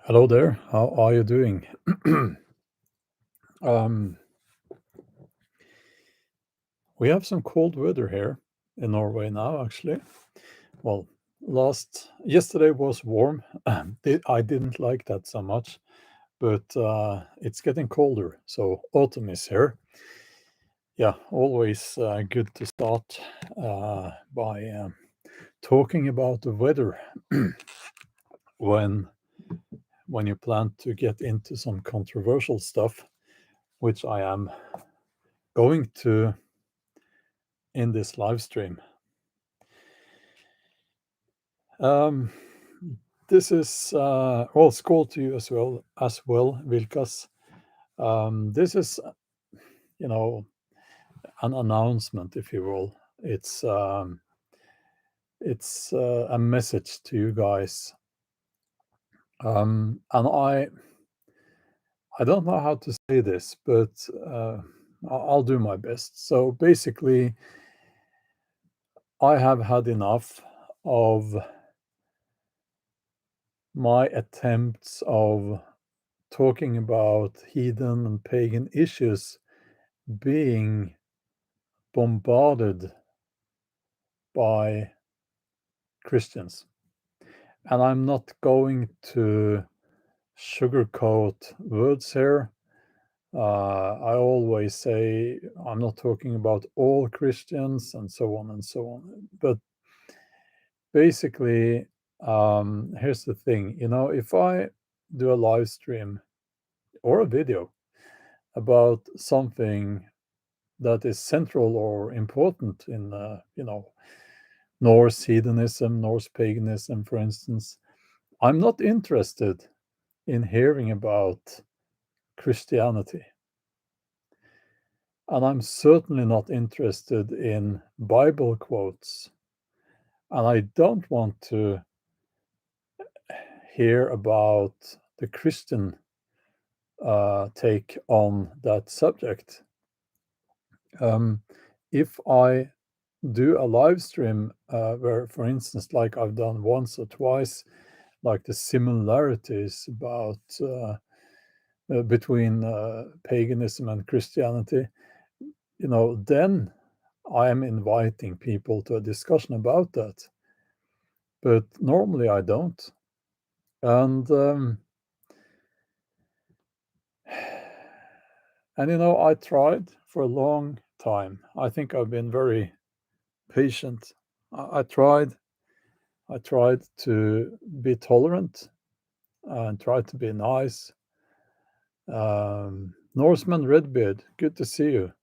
Hello there. How are you doing? um, we have some cold weather here in Norway now, actually. Well, yesterday was warm. I didn't like that so much, but it's getting colder, so autumn is here. Yeah, always good to start by talking about the weather when when you plan to get into some controversial stuff, which I am going to in this live stream. Um, this is well, skål to you as well, Vilkas. This is, you know, an announcement, if you will. It's a message to you guys, and I don't know how to say this, but I'll do my best. So basically, I have had enough of my attempts of talking about heathen and pagan issues being bombarded by Christians. And I'm not going to sugarcoat words here. I always say I'm not talking about all Christians and so on and so on. But basically, here's the thing, if I do a live stream or a video about something that is central or important in, Norse heathenism, Norse paganism, for instance, I'm not interested in hearing about Christianity. And I'm certainly not interested in Bible quotes. And I don't want to hear about the Christian take on that subject. If I do a live stream where, for instance, like I've done once or twice, like the similarities about between paganism and Christianity, then I am inviting people to a discussion about that. But normally I don't. And I tried for a long time. I think I've been very patient. I tried to be tolerant and tried to be nice. Norseman Redbeard, good to see you.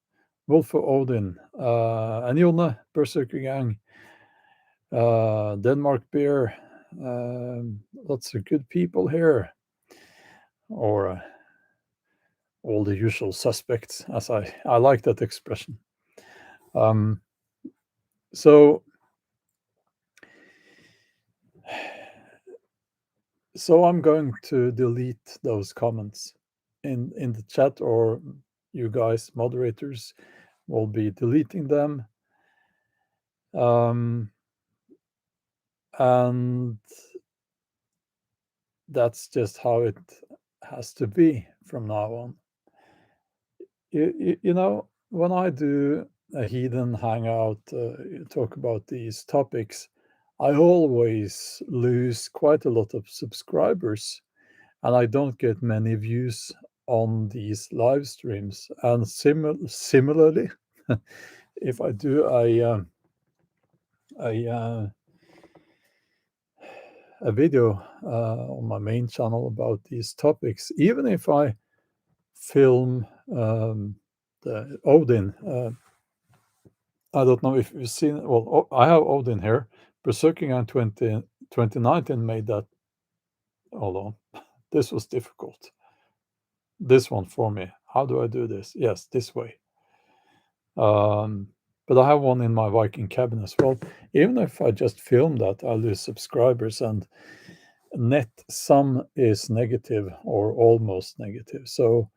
Wolf for Odin, and Jone, Berserker Gang, Denmark Beer, lots of good people here, or all the usual suspects, as I like that expression. So I'm going to delete those comments in the chat, or you guys moderators will be deleting them. And that's just how it has to be from now on. When I do a heathen hangout, talk about these topics, I always lose quite a lot of subscribers, and I don't get many views on these live streams. And similarly, if I do a video on my main channel about these topics, even if I film the Odin, I don't know if you've seen. Well, I have Odin here. Berserking on 2019 made that. Hold on, this was difficult. This one for me. How do I do this? Yes, this way. But I have one in my Viking cabin as well. Even if I just film that, I'll lose subscribers, and net sum is negative or almost negative. So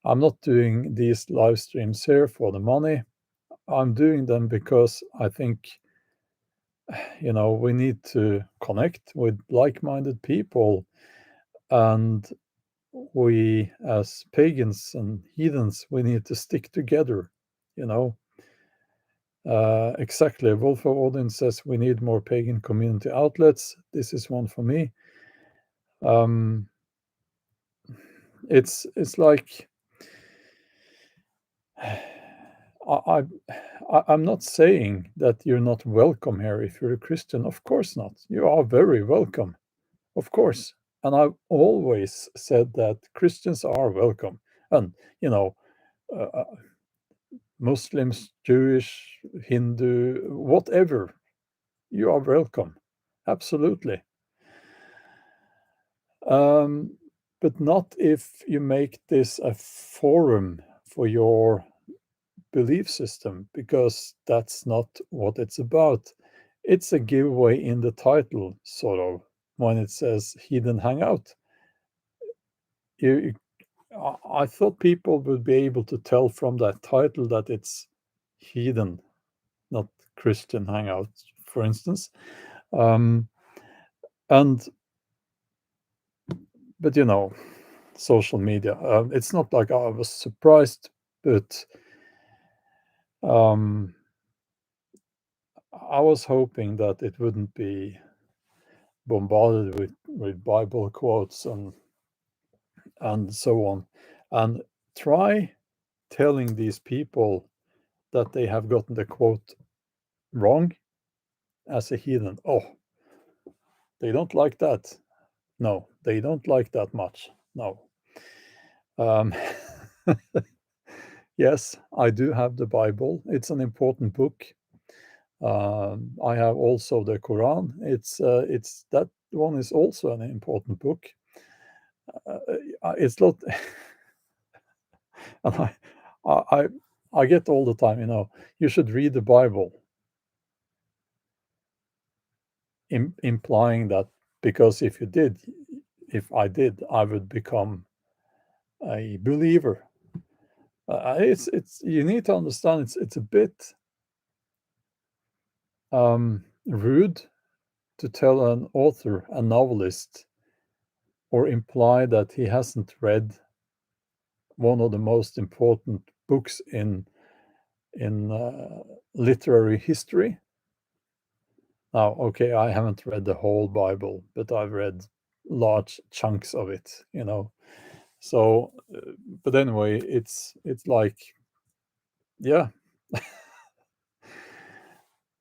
I'm not doing these live streams here for the money. I'm doing them because I think, we need to connect with like-minded people And we, as pagans and heathens, we need to stick together, you know. Exactly. Wolf of Odin says we need more pagan community outlets. This is one for me. Um, it's like I, I'm not saying that you're not welcome here if you're a Christian. Of course not. You are very welcome, of course. And I've always said that Christians are welcome, and you know, uh, Muslims, Jewish, Hindu, whatever, you are welcome, absolutely. Um, but not if you make this a forum for your belief system, because that's not what it's about. It's a giveaway in the title, sort of, when it says Heathen Hangout. You, I thought people would be able to tell from that title that it's heathen, not Christian Hangout, for instance. Um, and but you know, social media. It's not like I was surprised, but um, I was hoping that it wouldn't be bombarded with Bible quotes and so on. And try telling these people that they have gotten the quote wrong as a heathen. Oh, they don't like that. No, they don't like that much. No. Um, yes, I do have the Bible. It's an important book. I have also the Quran. It's that one is also an important book. It's not, and I, I get all the time. You know, you should read the Bible, implying that because if I did, I would become a believer. It's you need to understand. It's a bit rude to tell an author, a novelist, or imply that he hasn't read one of the most important books in literary history. Now, okay, I haven't read the whole Bible, but I've read large chunks of it, you know. So, but anyway, it's like, yeah.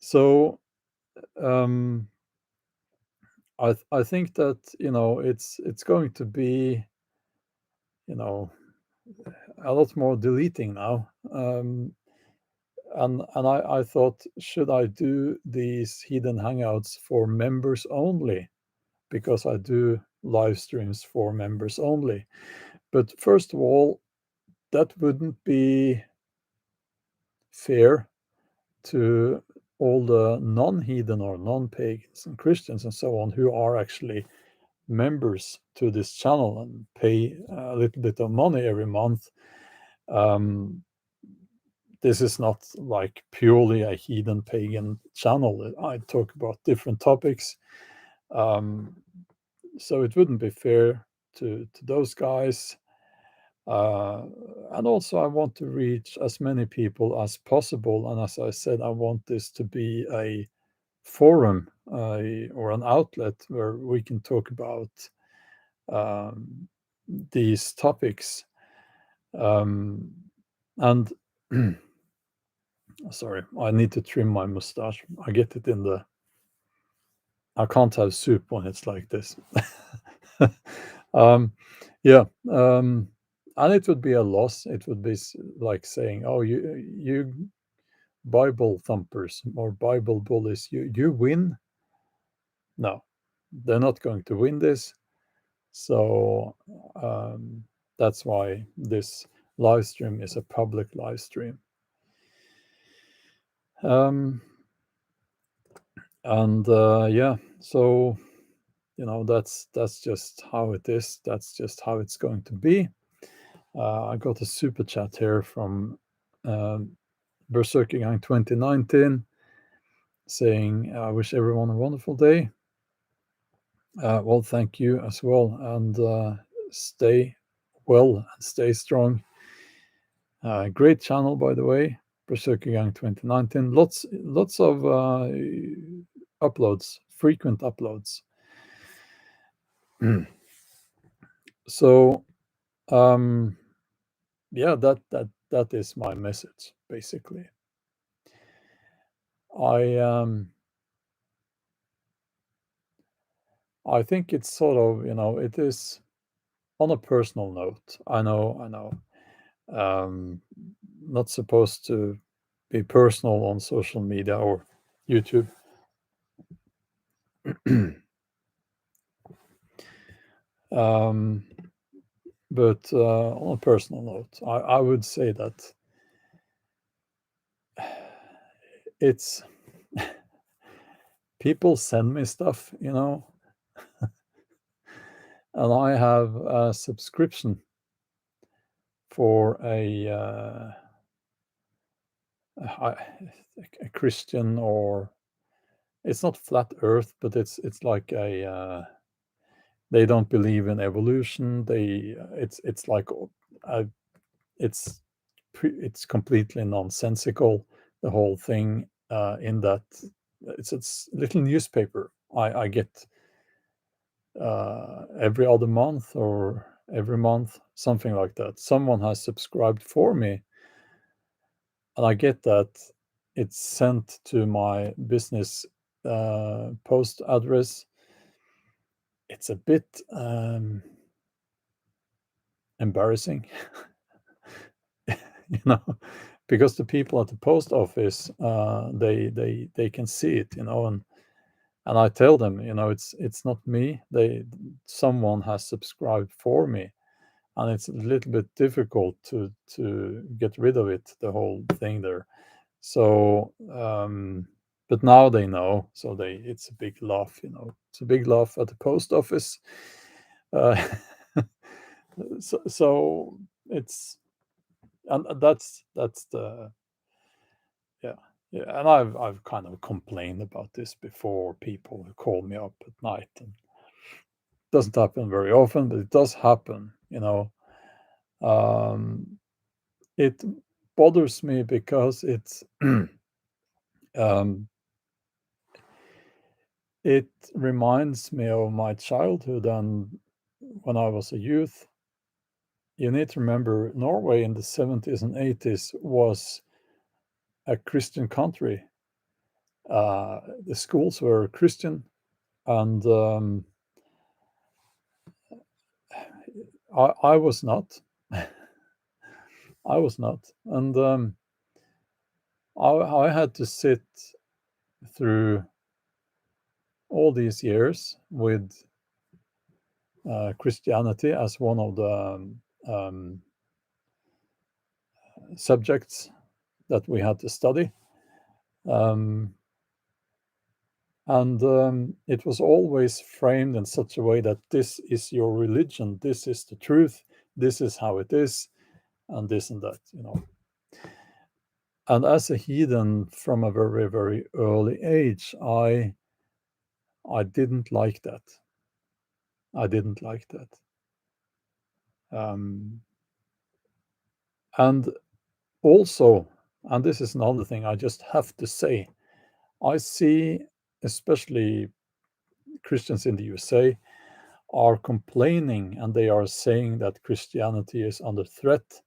So, um, I think that you know it's going to be you know a lot more deleting now. And I thought, should I do these hidden hangouts for members only? Because I do live streams for members only. But first of all, that wouldn't be fair to all the non-heathen or non-pagans and Christians and so on who are actually members to this channel and pay a little bit of money every month. Um, this is not like purely a heathen pagan channel. I talk about different topics. Um, so it wouldn't be fair to those guys. And also, I want to reach as many people as possible. And as I said, I want this to be a forum or an outlet where we can talk about um, these topics. Um, and sorry, I need to trim my mustache. I get it in the. I can't have soup when it's like this. um, yeah, and it would be a loss. It would be like saying, "Oh, you Bible thumpers or Bible bullies, you win." No, they're not going to win this. So that's why this live stream is a public live stream. Um, and yeah, so you know that's just how it is. That's just how it's going to be. I got a super chat here from Berserker Gang 2019 saying, I wish everyone a wonderful day. Well, thank you as well, and stay well and stay strong. Great channel, by the way, Berserker Gang 2019. Lots of uploads, frequent uploads. So, yeah, that is my message basically. I think it's sort of, it is on a personal note. I know. Not supposed to be personal on social media or YouTube. But on a personal note, I would say that it's people send me stuff, and I have a subscription for a Christian, or it's not flat Earth, but it's like a they don't believe in evolution. It's like it's it's completely nonsensical, the whole thing. In that it's a little newspaper I get every other month or every month, something like that. Someone has subscribed for me, and I get that. It's sent to my business post address. It's a bit embarrassing, you know, because the people at the post office, they can see it, and I tell them, it's not me. Someone has subscribed for me, and it's a little bit difficult to get rid of it, the whole thing there. So, but now they know. So it's a big laugh, It's a big laugh at the post office. Uh, so it's and that's the yeah. Yeah, and I've kind of complained about this before. People who call me up at night, and it doesn't happen very often, but it does happen. Um, it bothers me because um, it reminds me of my childhood and when I was a youth. You need to remember, Norway in the 70s and 80s was a Christian country. The schools were Christian, and I was not. I was not, and I had to sit through all these years with Christianity as one of the subjects that we had to study. Um, and it was always framed in such a way that this is your religion, this is the truth, this is how it is, and this and that. And as a heathen from a very, very early age, I didn't like that. I didn't like that. And also, and this is another thing I just have to say, I see, especially Christians in the USA, are complaining, and they are saying that Christianity is under threat.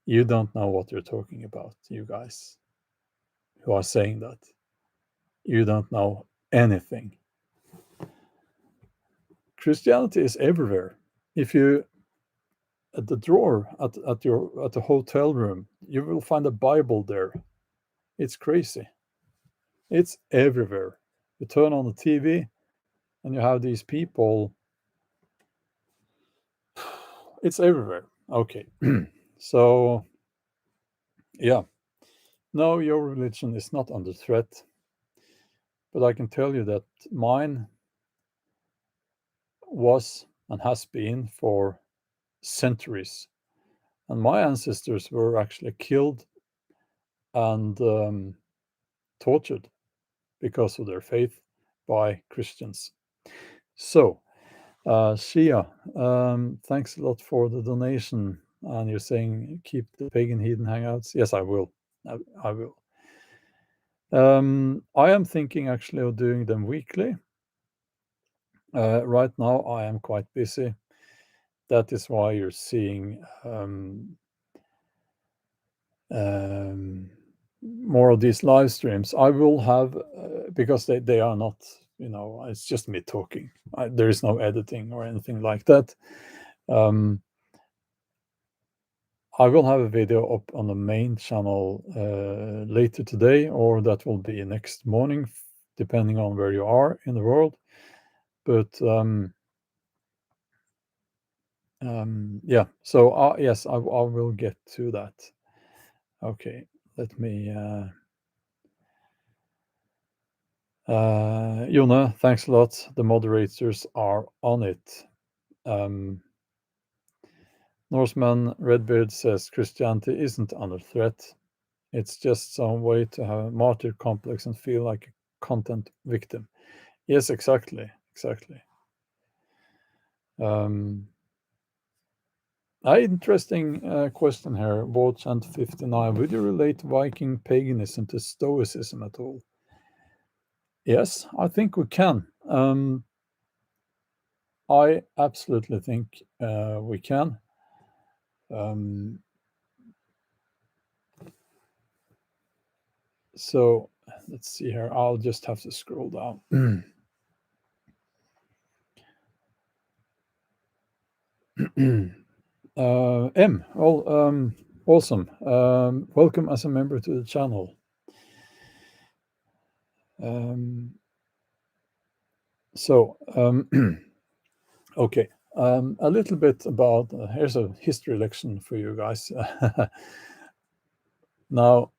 You don't know what you're talking about, you guys who are saying that. You don't know anything. Christianity is everywhere. If you at the drawer at the hotel room, you will find a Bible there. It's crazy. It's everywhere. You turn on the TV, and you have these people. It's everywhere. Okay. So, yeah. No, your religion is not under threat. But I can tell you that mine was and has been for centuries. And my ancestors were actually killed and tortured because of their faith by Christians. So, Shia, thanks a lot for the donation. And you're saying keep the Pagan Heathen hangouts. Yes, I will. I will. I am thinking actually of doing them weekly. Right now, I am quite busy. That is why you're seeing more of these live streams. I will have, because they are not, it's just me talking. There is no editing or anything like that. I will have a video up on the main channel later today, or that will be next morning, depending on where you are in the world. But yeah, so yes, I will get to that. Okay, let me. Jona, thanks a lot. The moderators are on it. Norseman Redbeard says Christianity isn't under threat. It's just some way to have a martyr complex and feel like a content victim. Yes, exactly. Interesting question here. Watch and 59. Would you relate Viking paganism to Stoicism at all? Yes, I think we can. I absolutely think we can. So let's see here. I'll just have to scroll down. Awesome. Welcome as a member to the channel. Okay. A little bit about, here's a history lesson for you guys. Now,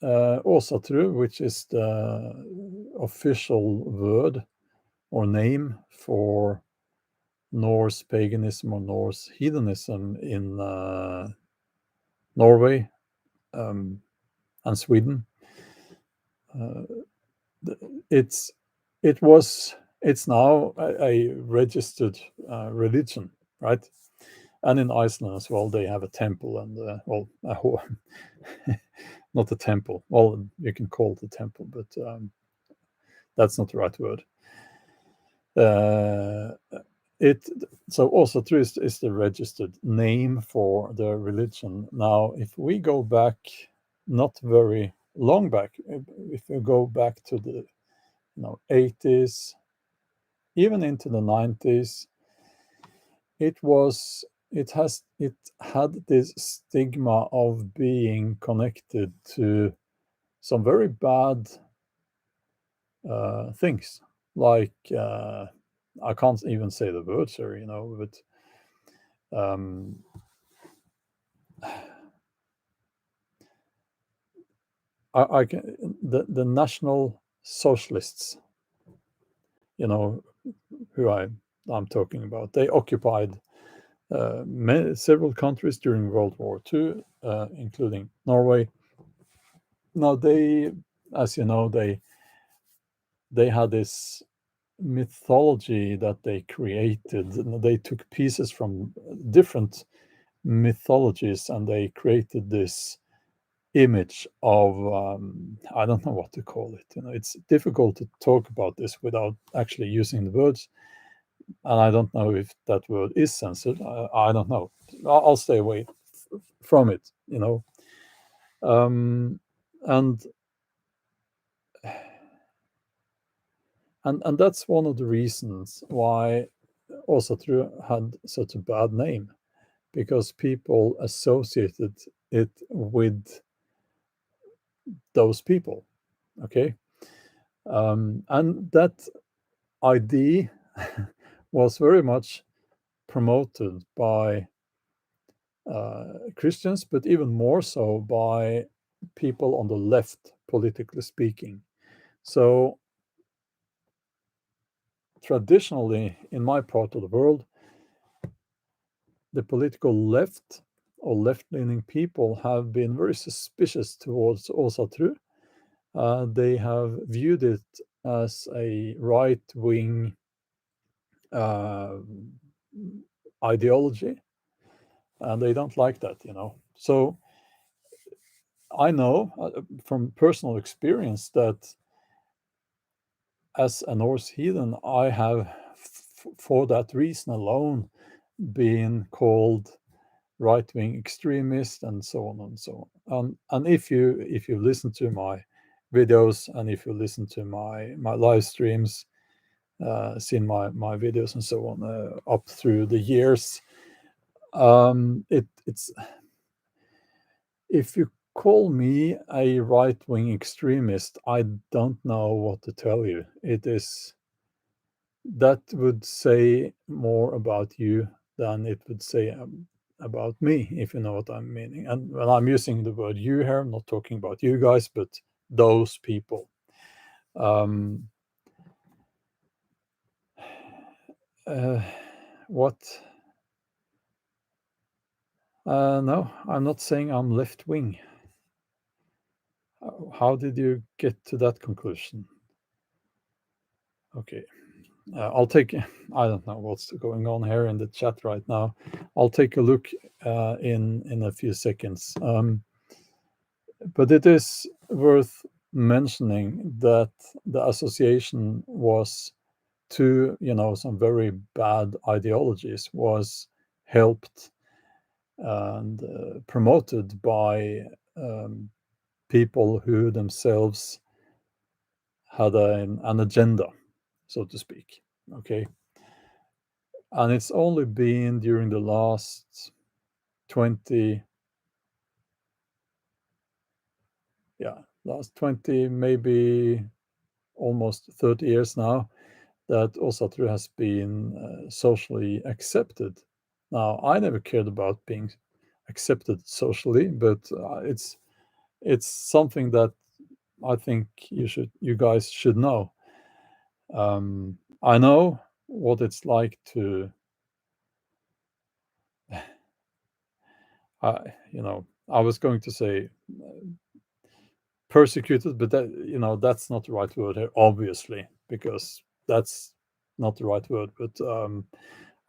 Åsatru, which is the official word or name for Norse paganism or Norse heathenism in Norway and Sweden. It's now a registered religion, right? And in Iceland as well, they have a temple and not a temple. Well, you can call it a temple, but that's not the right word. So Åsatru is the registered name for the religion. Now, if we go back, not very long back, if we go back to the 80s, even into the 90s, it had this stigma of being connected to some very bad things, like I can't even say the words here, but I can, the National Socialists, who I'm talking about, they occupied several countries during World War II, including Norway. Now they, as you know, they had this mythology that they created. They took pieces from different mythologies and they created this image of I don't know what to call it. It's difficult to talk about this without actually using the words, and I don't know if that word is censored. I don't know. I'll stay away from it. And that's one of the reasons why Åsatru had such a bad name, because people associated it with those people. Okay. And that idea was very much promoted by Christians, but even more so by people on the left, politically speaking. So traditionally, in my part of the world, the political left or left-leaning people have been very suspicious towards Åsatru they have viewed it as a right-wing ideology, and they don't like that, So I know from personal experience that as a Norse heathen, I have, for that reason alone, been called right-wing extremist and so on and so on. And if you listen to my videos and if you listen to my live streams, seen my videos and so on up through the years, it's if you call me a right-wing extremist, I don't know what to tell you. That would say more about you than it would say about me, if you know what I'm meaning. And when I'm using the word you here, I'm not talking about you guys, but those people. Um, what? No, I'm not saying I'm left wing. How did you get to that conclusion? Okay. I'll take. I don't know what's going on here in the chat right now. I'll take a look in a few seconds. But it is worth mentioning that the association was to, some very bad ideologies was helped and promoted by people who themselves had an agenda, so to speak. Okay. And it's only been during the last 20, maybe almost 30 years now, that Osatru has been socially accepted. Now, I never cared about being accepted socially, but it's something that I think you guys should know. I know what it's like to, I was going to say persecuted, but that's not the right word here, obviously, because that's not the right word. But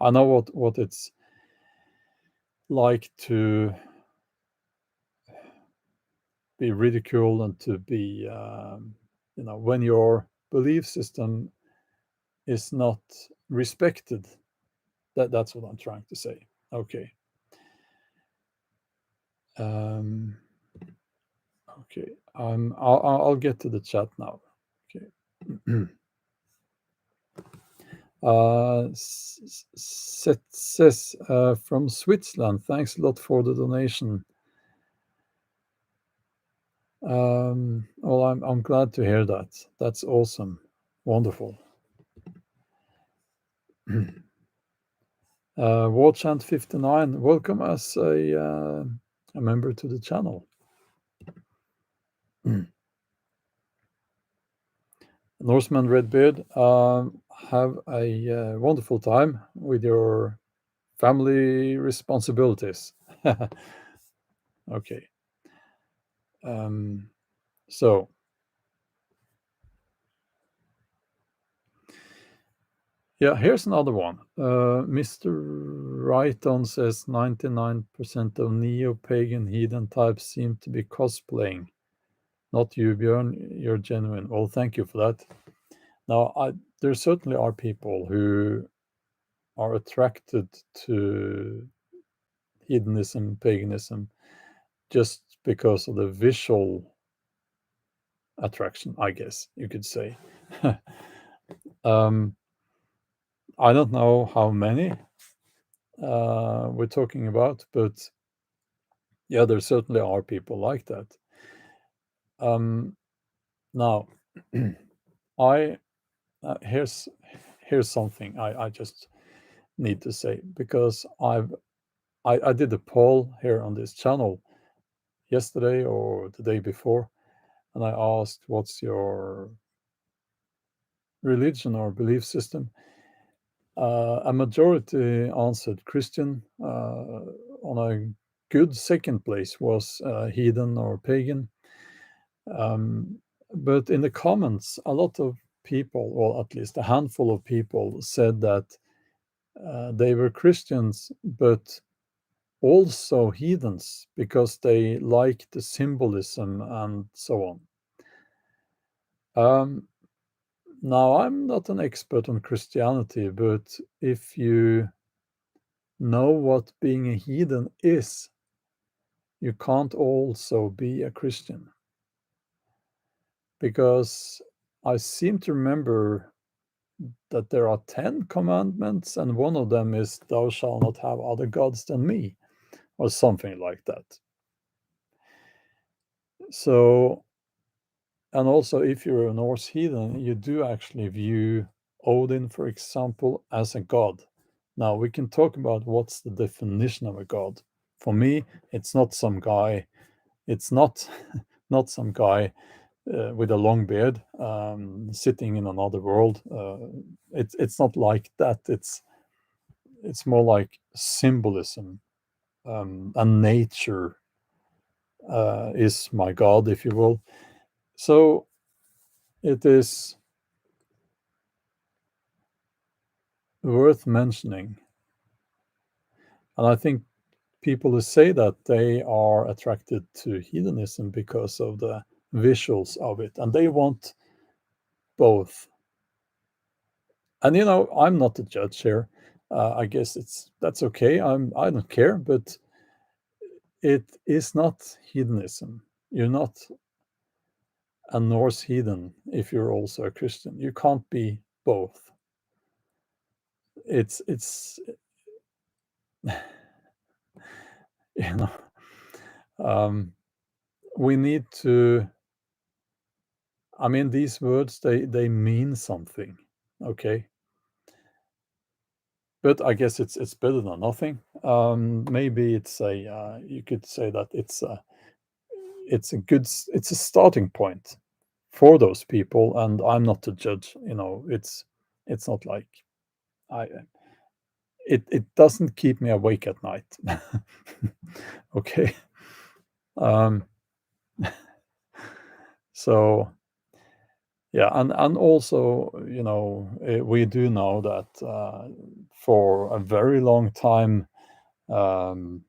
I know what it's like to be ridiculed and to be, when your belief system is not respected. That's what I'm trying to say. Okay. Okay. I'll get to the chat now. Okay. Says from Switzerland. Thanks a lot for the donation. Well, I'm glad to hear that. That's awesome. Wonderful. Warchant 59, welcome as a member to the channel. Norseman Redbeard, have a wonderful time with your family responsibilities. Okay. So, yeah, here's another one. Mr. Wrighton says 99% of neo-pagan heathen types seem to be cosplaying. Not you, Bjorn. You're genuine. Well, thank you for that. Now, there certainly are people who are attracted to hedonism, paganism, just because of the visual attraction, I guess you could say. I don't know how many we're talking about, but yeah, there certainly are people like that. Now, I here's something I just need to say, because I did a poll here on this channel yesterday or the day before, and I asked, what's your religion or belief system? A majority answered Christian. On a good second place was heathen or pagan. But in the comments, a lot of people, or at least a handful of people, said that they were Christians, but also heathens because they liked the symbolism and so on. Now, I'm not an expert on Christianity, but if you know what being a heathen is, you can't also be a Christian. Because I seem to remember that there are 10 commandments, and one of them is, Thou shalt not have other gods than me, or something like that. So, and also, if you're a Norse heathen, you do actually view Odin, for example, as a god. Now, we can talk about what's the definition of a god. For me, it's not some guy, it's not not some guy with a long beard sitting in another world. It's not like that. It's more like symbolism, and nature is my god, if you will. So it is worth mentioning, and I think people who say that they are attracted to hedonism because of the visuals of it, and they want both. And I'm not a judge here. I guess that's okay. I don't care, but it is not hedonism. You're not a Norse heathen if you're also a Christian. You can't be both. It's you know um, we need to. I mean, these words they mean something, okay. But I guess it's better than nothing. Maybe it's a you could say that it's a starting point for those people, and I'm not to judge. It's not like I it doesn't keep me awake at night. Okay. um so yeah, and also, we do know that for a very long time, um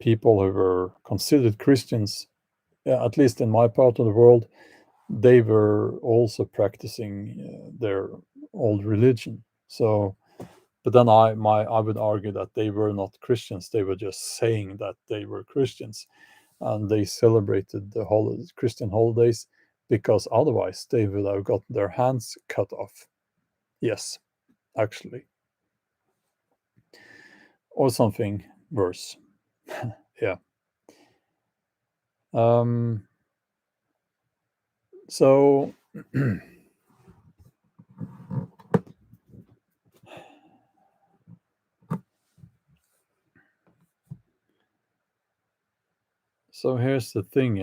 people who were considered Christians, at least in my part of the world, they were also practicing their old religion. So, but then I would argue that they were not Christians. They were just saying that they were Christians, and they celebrated the Christian holidays because otherwise they would have gotten their hands cut off. Yes, actually, or something worse. Yeah. Um, so So here's the thing,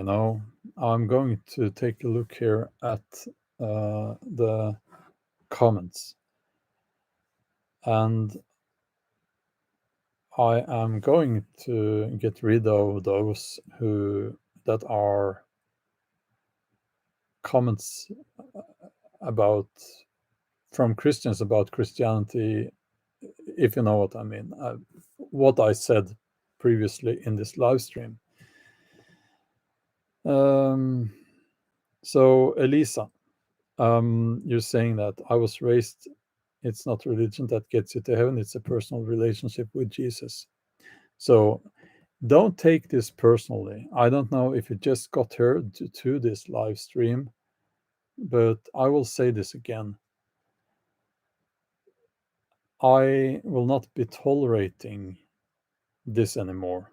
I'm going to take a look here at the comments, and I am going to get rid of those who that are comments about from Christians about Christianity, if you know what I mean. What I said previously in this live stream. So Elisa, you're saying that I was raised, it's not religion that gets you to heaven, it's a personal relationship with Jesus. So don't take this personally. I don't know if you just got here to this live stream, but I will say this again. I will not be tolerating this anymore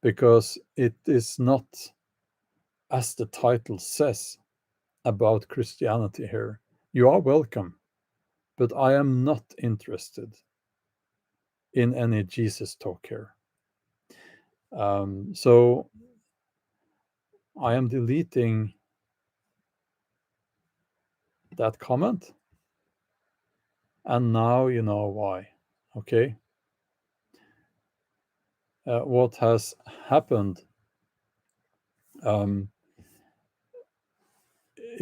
because it is not, as the title says, about Christianity here. You are welcome, but I am not interested in any Jesus talk here. So I am deleting that comment, and now you know why. Okay. What has happened? Um,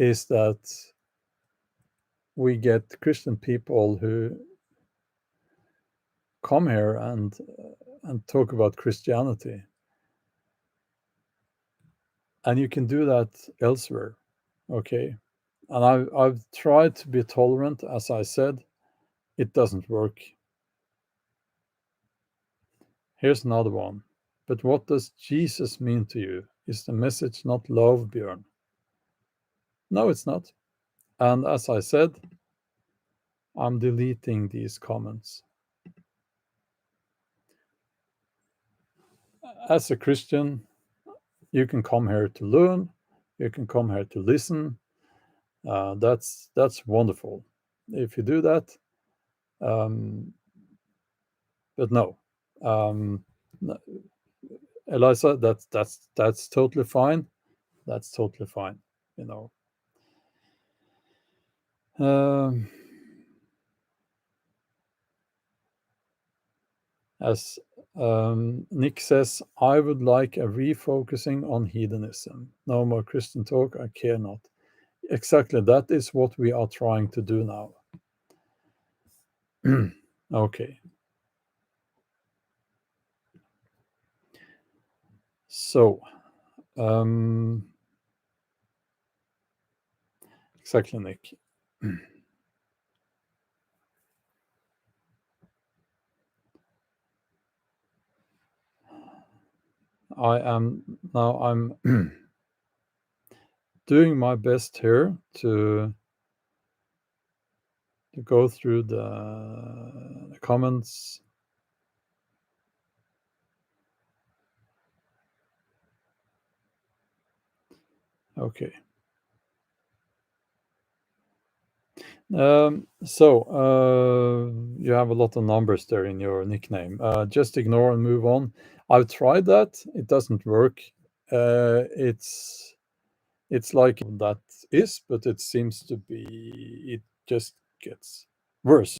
is that we get Christian people who come here and talk about Christianity. And you can do that elsewhere, okay? And I've tried to be tolerant, as I said. It doesn't work. Here's another one. But what does Jesus mean to you? Is the message not love, Bjorn? No, it's not. And as I said, I'm deleting these comments. As a Christian, you can come here to learn, you can come here to listen. That's wonderful if you do that. But no, Eliza, that's totally fine. That's totally fine. You know. As Nick says, I would like a refocusing on hedonism. No more Christian talk. I care not. Exactly. That is what we are trying to do now. Okay. So, exactly, Nick. I'm doing my best here to go through the comments. Okay. So you have a lot of numbers there in your nickname. Just ignore and move on. I've tried that. It doesn't work. It's like that is, but it seems to be, it just gets worse,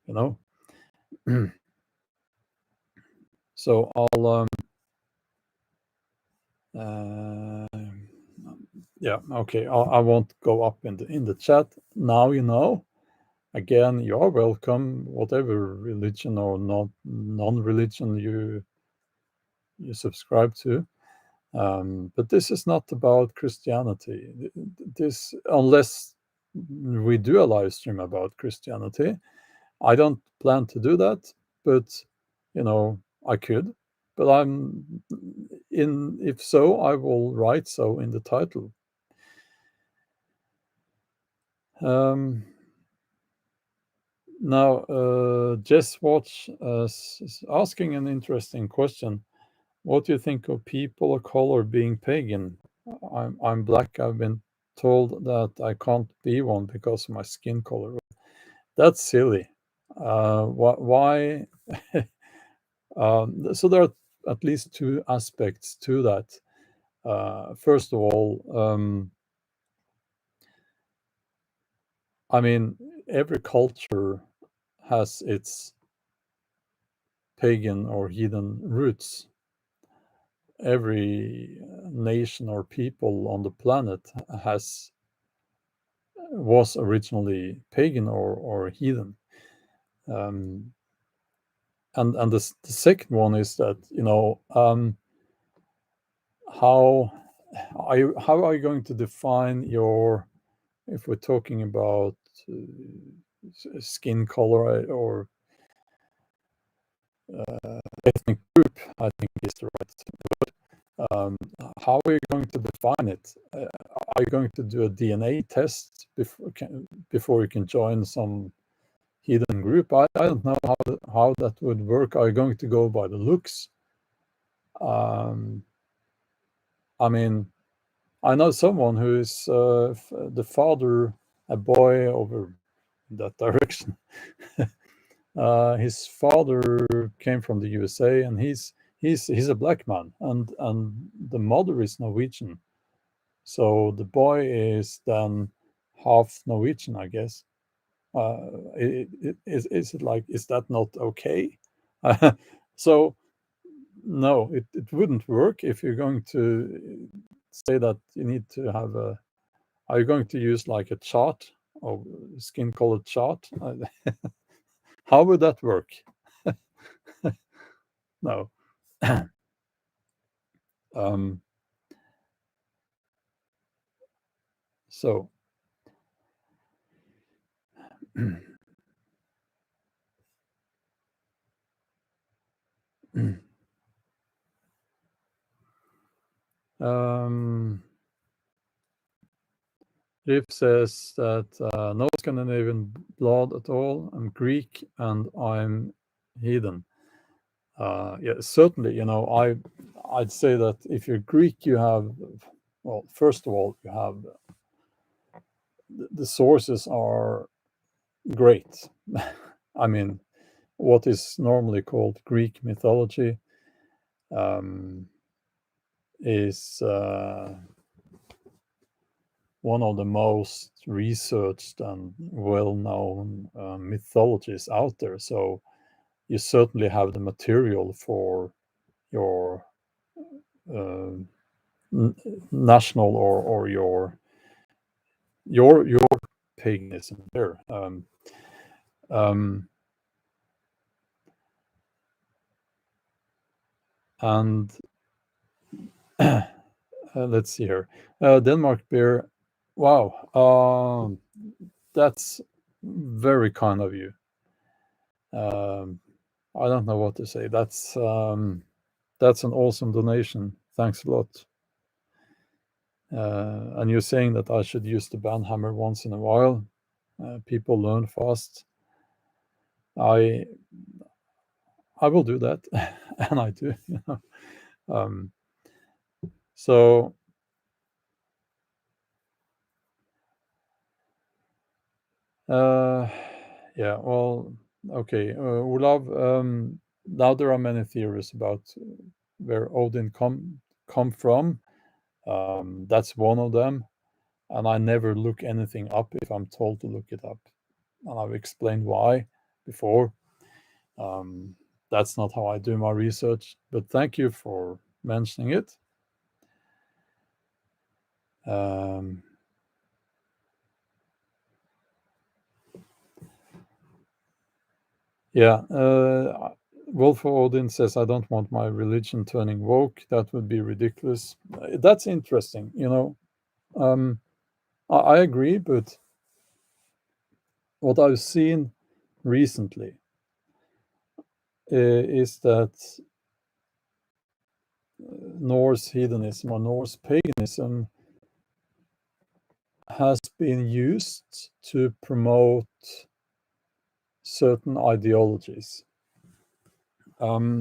you know. So I'll yeah, okay. I won't go up in the chat now. You know, again, you're welcome. Whatever religion or non-religion you subscribe to, but this is not about Christianity. This, unless we do a live stream about Christianity. I don't plan to do that, but you know, I could. But if so, I will write so in the title. Now, Jess Watch is asking an interesting question. What do you think of people of color being pagan? I'm black. I've been told that I can't be one because of my skin color. That's silly. Why? So there are at least two aspects to that. First of all, I mean, every culture has its pagan or heathen roots. Every nation or people on the planet was originally pagan or heathen. And the second one is that, you know, how are you going to define your, if we're talking about skin color or ethnic group, I think is the right word. How are you going to define it? Are you going to do a DNA test before you can join some heathen group? I don't know how that would work. Are you going to go by the looks? I mean, I know someone who is the father, a boy over that direction. His father came from the USA, and he's a black man, and the mother is Norwegian. So the boy is then half Norwegian, I guess. Is it like, is that not okay? So no, it wouldn't work if you're going to say that you need to have Are you going to use like a chart or skin color chart? How would that work? No. um, so Riff says that no Scandinavian blood at all. I'm Greek and I'm heathen. Yeah, certainly. I'd say that if you're Greek, you have, well, first of all, you have the sources are great. I mean, what is normally called Greek mythology um, is one of the most researched and well-known mythologies out there. So you certainly have the material for your uh, national or your paganism there. Um, and let's see here. Denmark beer. Wow, that's very kind of you. I don't know what to say. That's an awesome donation. Thanks a lot. And you're saying that I should use the band hammer once in a while. People learn fast. I will do that, and I do. Um, so yeah, well, okay, Olav. Now there are many theories about where Odin come from. That's one of them, and I never look anything up if I'm told to look it up, and I've explained why before. That's not how I do my research, but thank you for mentioning it. Yeah, Wolf Odin says, I don't want my religion turning woke. That would be ridiculous. That's interesting. I agree, but what I've seen recently is that Norse heathenism or Norse paganism has been used to promote certain ideologies. What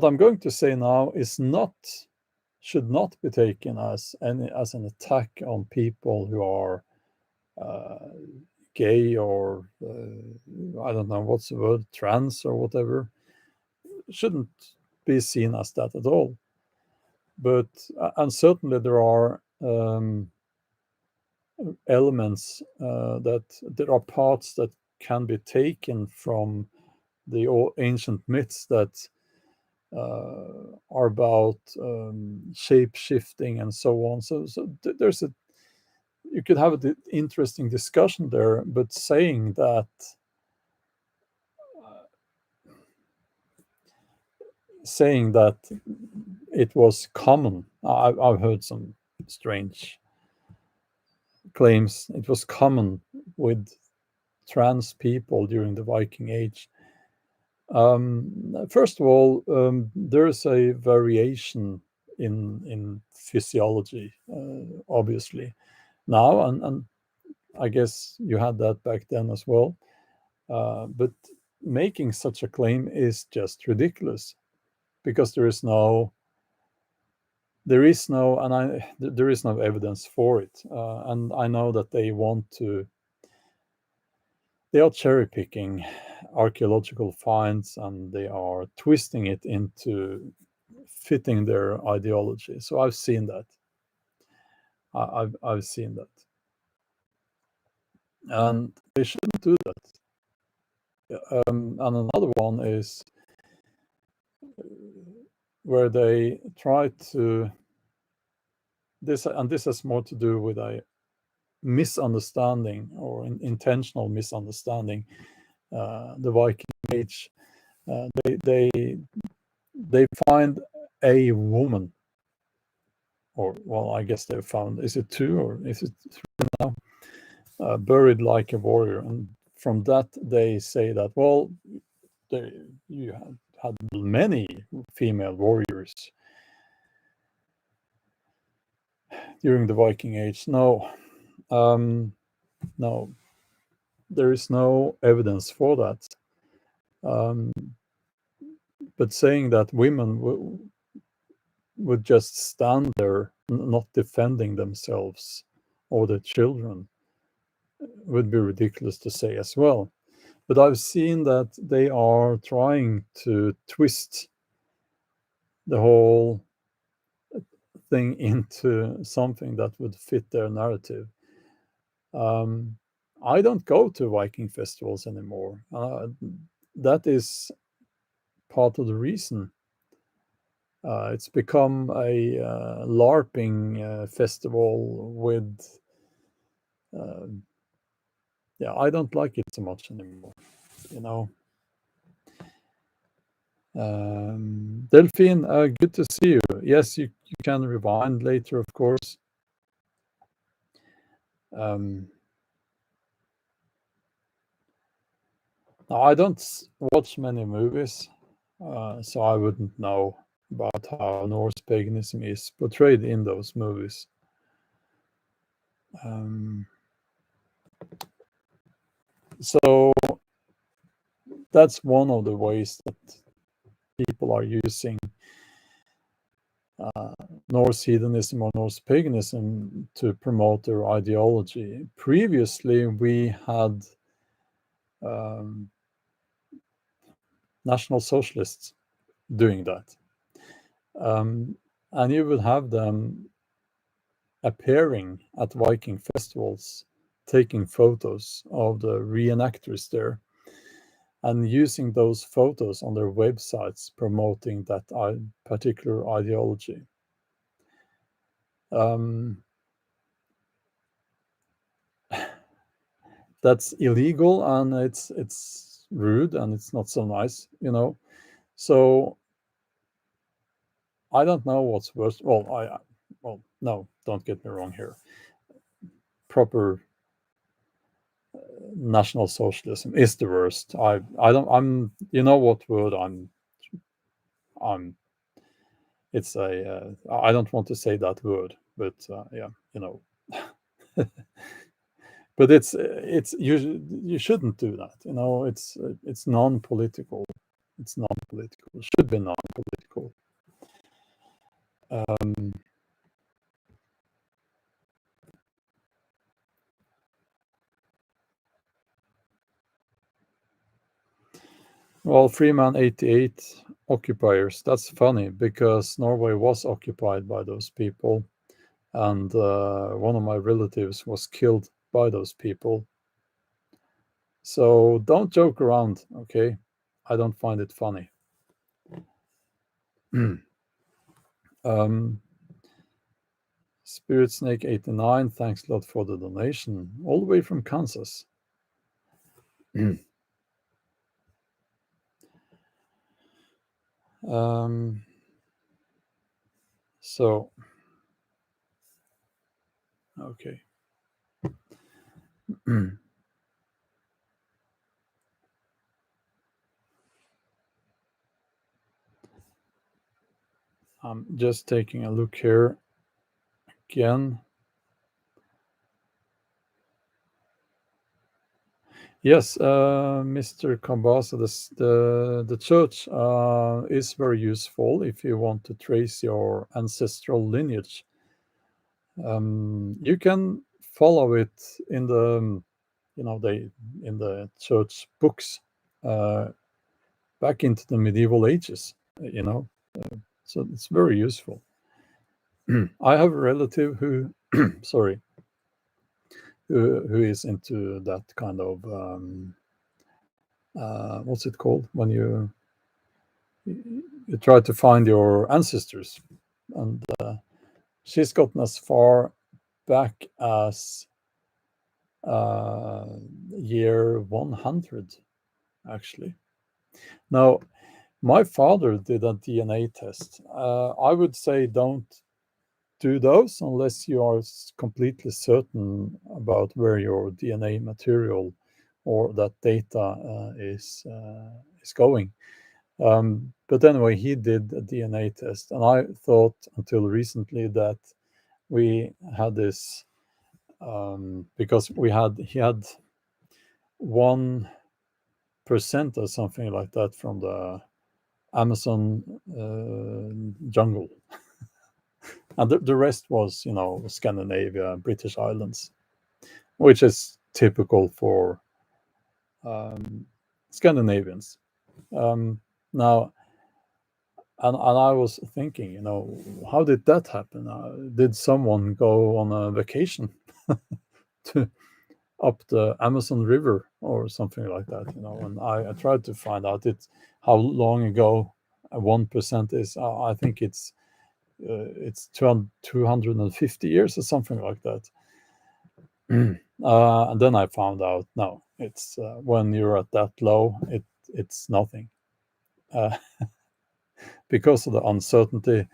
I'm going to say now should not be taken as an attack on people who are gay or I don't know what's the word, trans or whatever. It shouldn't be seen as that at all. But and certainly there are elements that there are parts that can be taken from the ancient myths that are about shape shifting and so on. So you could have an interesting discussion there, but saying that it was common. I've heard some strange claims. It was common with trans people during the Viking Age. First of all, there is a variation in physiology, obviously now, and I guess you had that back then as well. But making such a claim is just ridiculous because there is no evidence for it, and I know that they are cherry picking archaeological finds and they are twisting it into fitting their ideology. So I've seen that. I've seen that, and they shouldn't do that. And another one is where they try to this has more to do with a misunderstanding or an intentional misunderstanding. The Viking Age, they find a woman, or well, I guess they found, is it two or is it three now, buried like a warrior, and from that they say that, well, you had many female warriors during the Viking Age. No, no, there is no evidence for that. But saying that women would just stand there not defending themselves or their children would be ridiculous to say as well. But I've seen that they are trying to twist the whole thing into something that would fit their narrative. I don't go to Viking festivals anymore. That is part of the reason. It's become a LARPing festival with, yeah, I don't like it so much anymore, you know. Delphine, good to see you. Yes, you can rewind later, of course. Now, I don't watch many movies, so I wouldn't know about how Norse paganism is portrayed in those movies. So that's one of the ways that people are using Norse heathenism or Norse paganism to promote their ideology. Previously, we had National Socialists doing that. And you would have them appearing at Viking festivals, taking photos of the reenactors there, and using those photos on their websites promoting that particular ideology. That's illegal, and it's rude, and it's not so nice, you know. So I don't know what's worse. Well, no, don't get me wrong here. Proper National Socialism is the worst. I'm you know what word I'm it's a I don't want to say that word, but yeah, you know. But it's you shouldn't do that, you know. It's non-political. It's non-political. It should be non-political. Well, Freeman 88 occupiers. That's funny because Norway was occupied by those people, and one of my relatives was killed by those people. So don't joke around, okay? I don't find it funny. Spirit Snake 89, thanks a lot for the donation, all the way from Kansas. So, okay. I'm just taking a look here again. Yes, Mr. Kambasa, the church is very useful if you want to trace your ancestral lineage. You can follow it in the, you know, in the church books back into the medieval ages, you know. So it's very useful. I have a relative who, sorry, who is into that kind of what's it called when you try to find your ancestors, and she's gotten as far back as year 100, actually. Now, my father did a DNA test. I would say don't do those unless you are completely certain about where your DNA material or that data is going. But anyway, he did a DNA test, and I thought until recently that we had this because he had 1% or something like that from the Amazon jungle, and the rest was, Scandinavia, British Islands, which is typical for Scandinavians. Now, and I was thinking, how did that happen? Did someone go on a vacation to up the Amazon River or something like that? And I tried to find out how long ago 1% is. I think it's 250 years or something like that. And then I found out, no, it's when you're at that low, it's nothing. Because of the uncertainty,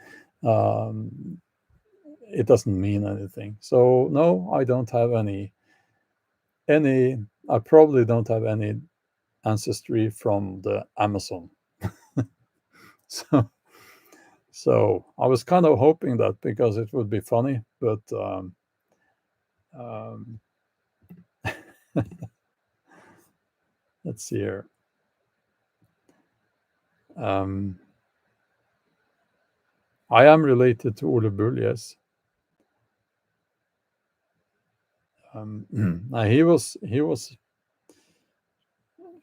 it doesn't mean anything. So no, I don't have any. I probably don't have any ancestry from the Amazon. So I was kind of hoping that, because it would be funny, but let's see here. I am related to Ole Bull, yes. He was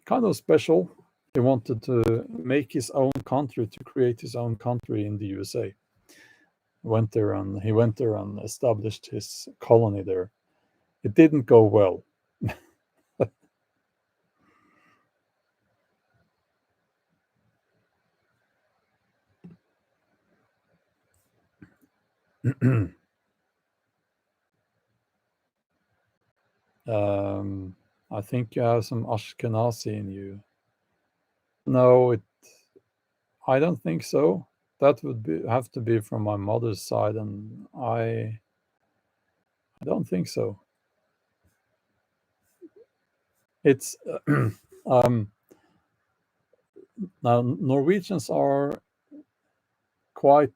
kind of special. He wanted to make his own country, to create his own country in the USA. He went there and established his colony there. It didn't go well. I think you have some Ashkenazi in you. No, I don't think so. That would have to be from my mother's side, and I don't think so. It's now Norwegians are quite.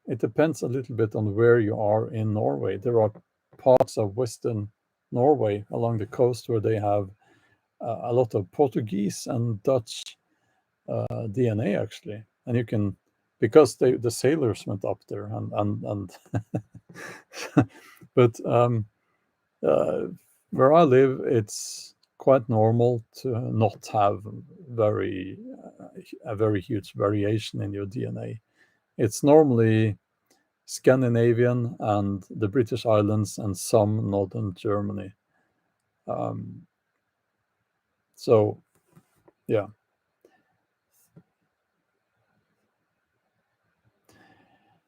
It depends a little bit on where you are in Norway. There are parts of Western Norway along the coast where they have a lot of Portuguese and Dutch DNA, actually, and you can, because the sailors went up there and but where I live, it's quite normal to not have a very huge variation in your DNA. It's normally Scandinavian and the British Islands and some northern Germany. So, yeah.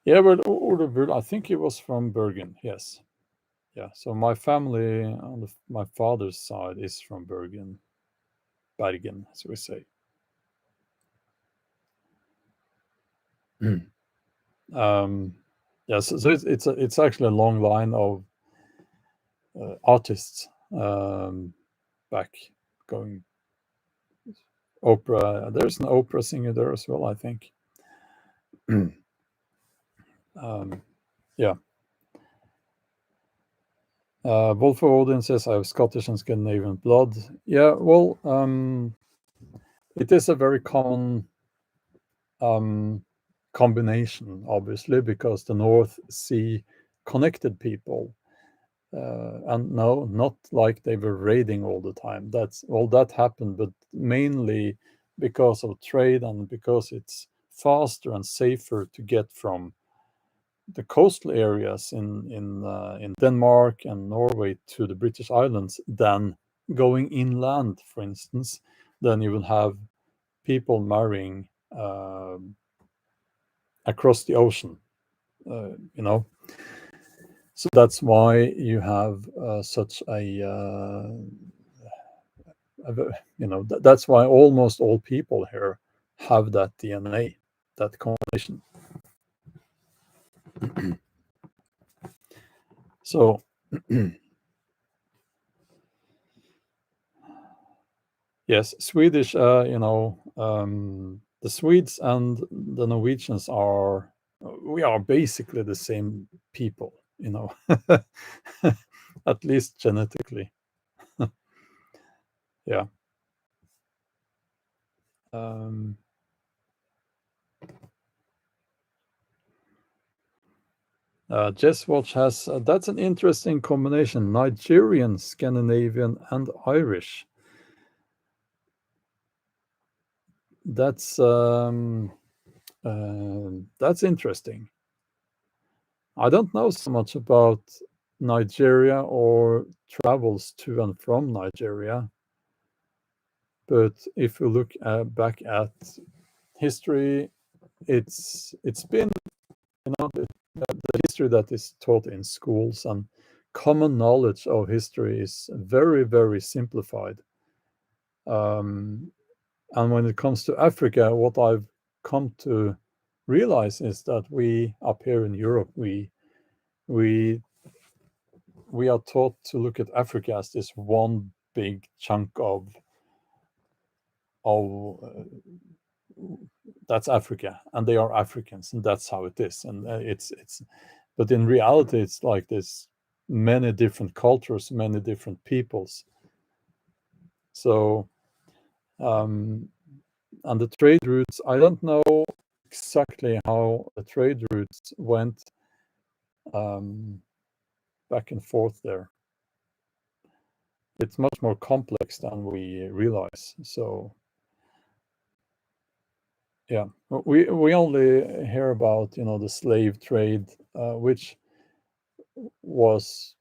Yeah, but I think he was from Bergen, yes. Yeah, so my family on my father's side is from Bergen, as we say. Yeah, so it's actually a long line of artists back going opera. There's an opera singer there as well, I think. Yeah. Wolf Odin says I have Scottish and Scandinavian blood. Yeah, well, it is a very common combination, obviously, because the North Sea connected people. And no, not like they were raiding all the time. That happened, but mainly because of trade and because it's faster and safer to get from the coastal areas in Denmark and Norway to the British Islands than going inland, for instance. Then you will have people marrying across the ocean, you know. So that's why you have such that's why almost all people here have that DNA, that combination. So yes, Swedish, the Swedes and the Norwegians we are basically the same people, at least genetically. Yeah. Jess Watch has, that's an interesting combination, Nigerian, Scandinavian, and Irish. That's interesting. I don't know so much about Nigeria or travels to and from Nigeria, but if we look back at history, it's been the history that is taught in schools, and common knowledge of history is very, very simplified. And when it comes to Africa, what I've come to realize is that we up here in Europe, we are taught to look at Africa as this one big chunk of that's Africa, and they are Africans, and that's how it is. And but in reality, it's like this many different cultures, many different peoples. So, and the trade routes, I don't know exactly how the trade routes went back and forth there. It's much more complex than we realize. So, yeah, we only hear about the slave trade, which was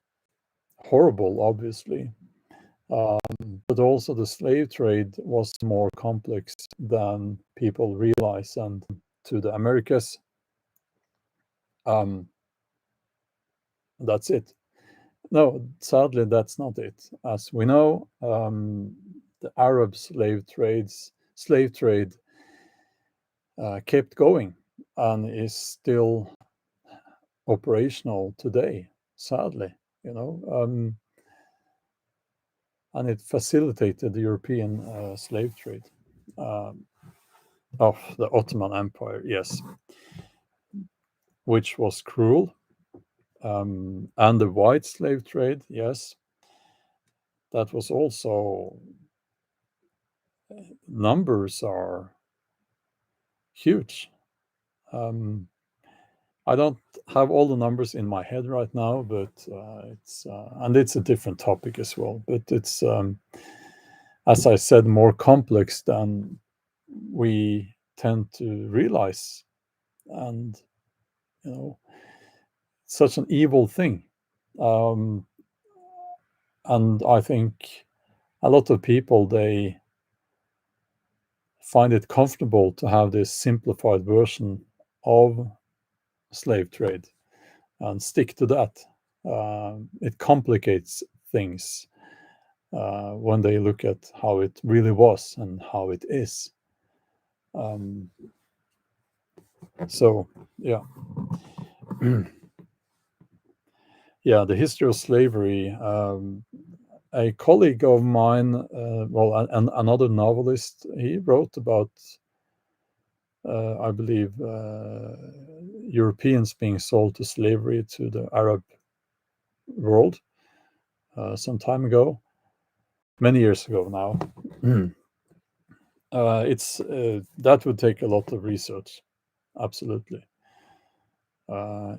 horrible, obviously. But also the slave trade was more complex than people realize. And to the Americas, that's it. No, sadly, that's not it. As we know, the Arab slave trade kept going and is still operational today, sadly, and it facilitated the European slave trade of the Ottoman Empire, yes, which was cruel. And the white slave trade, yes, that was also, numbers are huge. I don't have all the numbers in my head right now, but it's a different topic as well. But it's, as I said, more complex than we tend to realize, and such an evil thing. And I think a lot of people, they find it comfortable to have this simplified version of slave trade and stick to that. It complicates things when they look at how it really was and how it is. So, yeah. Yeah, the history of slavery. A colleague of mine, another novelist, he wrote about, I believe, Europeans being sold to slavery to the Arab world some time ago, many years ago now. It's that would take a lot of research, absolutely.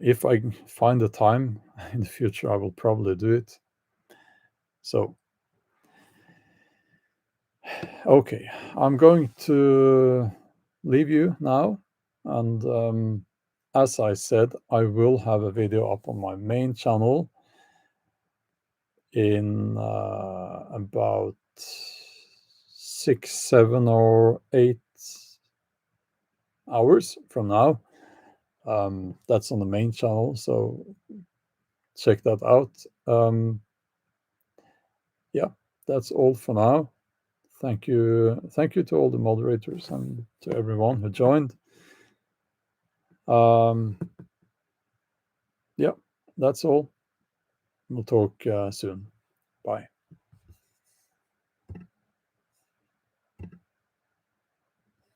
If I find the time in the future, I will probably do it. So, okay, I'm going to leave you now, and as I said, I will have a video up on my main channel in about 6, 7, or 8 hours from now. That's on the main channel, so check that out. Yeah, that's all for now. Thank you to all the moderators and to everyone who joined. Yeah, that's all. We'll talk soon. Bye.